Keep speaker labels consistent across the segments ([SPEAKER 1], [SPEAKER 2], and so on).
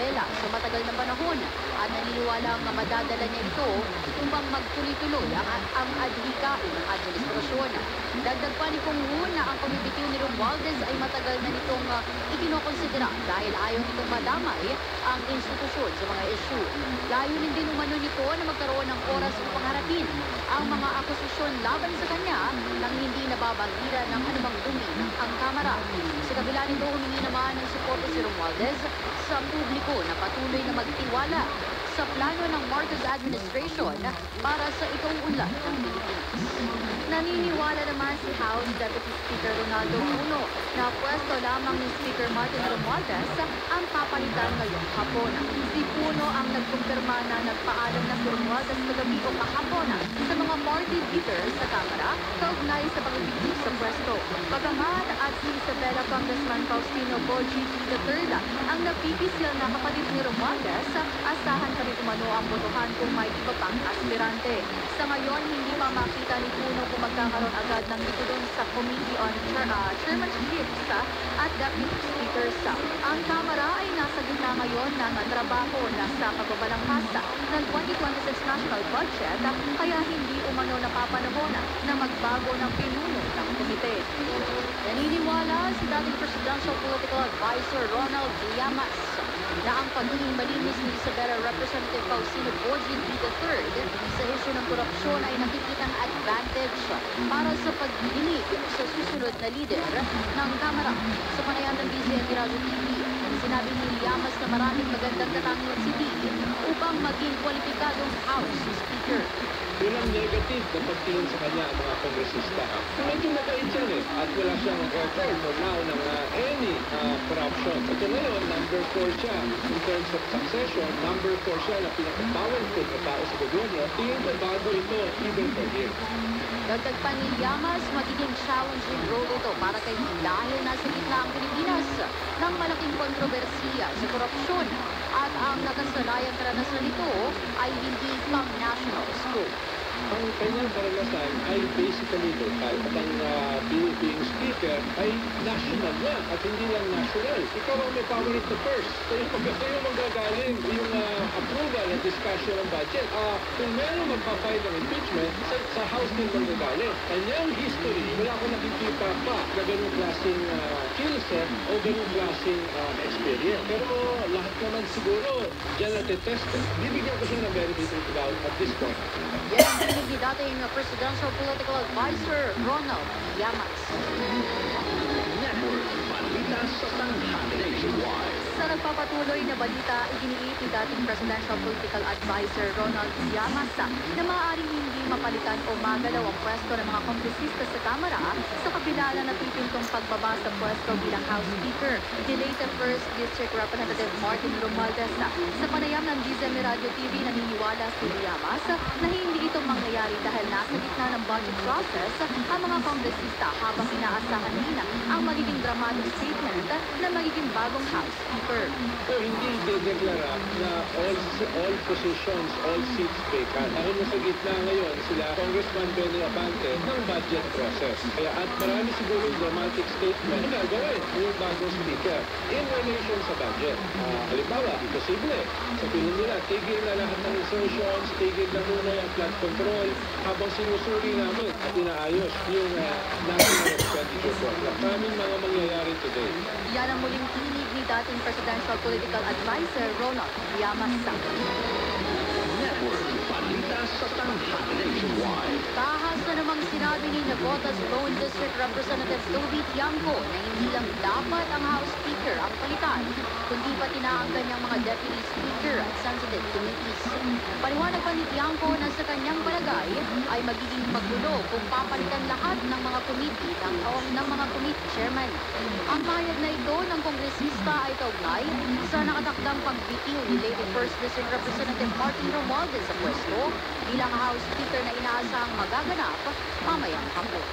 [SPEAKER 1] Isabela sa matagal na panahon at naniniwala nga madadala niya ito upang magtuloy-tuloy ang adhikain ng administrasyon. Dagdag pa ni Pungwon na ang pagbibitiw ni Romualdez ay matagal na nitong ikinokonsidera dahil ayaw nitong madamay ang institusyon sa mga issue. Layunin din umano nito na magkaroon ng oras upang harapin ang mga akusasyon laban sa kanya nang hindi nababangira ng anumang dumi ang Kamara. Sa kabila nito, humingi naman ng suporta si Romualdez sa publiko na patuloy na magtiwala sa plano ng Marcos administration para sa ikauunlad ng Pilipinas. Naniniwala naman si House Deputy Speaker Ronaldo Puno na pwesto lamang ni Speaker Martin Romualdez ang papalitan ngayong hapon. Si Puno ang nagkumpirma na nagpaalam na si Romualdez kagabi o kahapon sa mga party leaders sa Kamara kaugnay sa pagbibigay sa pwesto. Bagamat at si Isabela Congressman Faustino Boji III ang napipisil na kapatid ni Romualdez, asahan pa rin umano ang botohan kung may iba pang aspirante. Sa ngayon, hindi pa makita ni Puno kung magkakaroon agad ng ditulong sa Committee on Chairmanships at Deputy Speakers. Ang Kamara ay nasa gitna ngayon ng trabaho na sa pagbabalangkas ng 2026 National Budget, kaya hindi umano napapanahon na magbago ng pinuno ng komite. Naniniwala si dating Presidential Political Advisor Ronald Llamas na ang pagiging malinis ni Isabela Representative Faustino Boji III sa isyu ng korupsyon ay nakikitang advantage para sa pagdinig sa susunod na lider ng Kamara. Sa panayam ng DZME Radio TV, sinabi ni Llamas na maraming magandang katangian si D upang maging kwalipikadong House Speaker.
[SPEAKER 2] Walang negative na pagtingin sa kanya ang mga kongresista. Medyo mabait yan at wala siyang record for now ng any corruption. Ito ngayon, number 4 siya in terms of succession. Number 4 siya na pinaka-powerful na tao sa gobyerno. Tingin ko bago ito, even for him.
[SPEAKER 1] Dagdag pa ni Llamas, magiging challenging role ito para kay D dahil nasa gitna ang Pilipinas ng malaking kontrobersiya sa korupsyon at ang nakasanayang karanasan nito ay hindi pang-national scope.
[SPEAKER 2] Ang kanyang karanasan ay basically local at ang being speaker ay national na at hindi lang national. Ikaw ang may power ito first. Kasi yung magagaling yung approval at discussion ng budget. Kung meron magpapile ng impeachment, sa House din magagaling. Kanyang history, wala ko nakikita pa na ganung klaseng skill set o ganung klaseng experience. Pero lahat naman siguro dyan natetested. Bibigyan ko siya ng very little doubt at this point.
[SPEAKER 1] Yan ang ni dating Presidential Political Advisor Ronald Llamas.
[SPEAKER 3] Network, balita sa tanghali nationwide.
[SPEAKER 1] Sa nagpapatuloy na balita, iginiit ni dating Presidential Political Advisor Ronald Llamas na maaaring hindi mapalitan o magalaw ang pwesto ng mga kongresista sa Kamara sa kabila na napipintong pagbaba sa pwesto bilang House Speaker ni late First District Representative Martin Romualdez. Sa panayam ng DZME Radio TV, naniniwala si Llamas na hindi ito mangyayari dahil nasa gitna ng budget process ang mga kongresista habang inaasahan nila ang magiging dramatic statement na magiging bagong House Speaker.
[SPEAKER 2] So, hindi dedeklara na all positions, all seats vacant. Dahil nasa gitna ngayon sila Congressman Benny Abante ng budget process. Kaya at marami siguro yung dramatic statement na gagawin yung bagong speaker in relation sa budget. Halimbawa, posible. Sabihin nila, tigil na lahat ng insertions, tigil na muna yung flood control habang sinusuri namin at inaayos yung national expenditure program. Maraming mga mangyayari today.
[SPEAKER 1] Yan ang muling tinig ni dating Presidential Political Advisor Ronald Llamas.
[SPEAKER 3] Network, balita sa tanghali nationwide.
[SPEAKER 1] Tahas na namang sinabi ni Navotas Lone District Representative Toby Tiangco na hindi lang dapat ang House Speaker ang palitan, kundi pati na ang kanyang mga Deputy Speaker at sensitive committees. Paliwanag pa ni Tiangco na sa kanyang palagay ay magiging magulo kung papalitan lahat ng mga committee ng mga committee chairman. Ang pahayag na ito ng kongresista ay kaugnay sa nakatakdang pagbitiw ni late First District Representative Martin Romualdez sa pwesto bilang House Speaker na inaasahang magaganap mamayang hapon.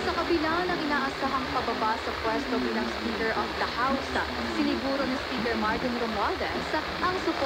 [SPEAKER 1] Sa kabila ng inaasahang pababa sa pwesto bilang Speaker of the House, siniguro ni Speaker Martin Romualdez ang support